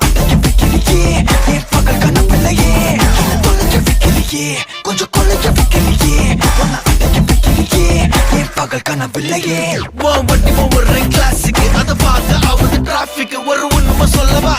அடைய வைக்கலையே என் பகல் கனவில்லையே தொலைக்க வைக்கலையே கொஞ்சம் கொலைக்க வைக்கலையே உன்னை அடைய வைக்கலையே என் பகல் கனவில்லையே வண்டி போடுறேன் கிளாஸுக்கு அதை பார்க்க ஆகுது டிராபிக் ஒரு உண்மை சொல்லவா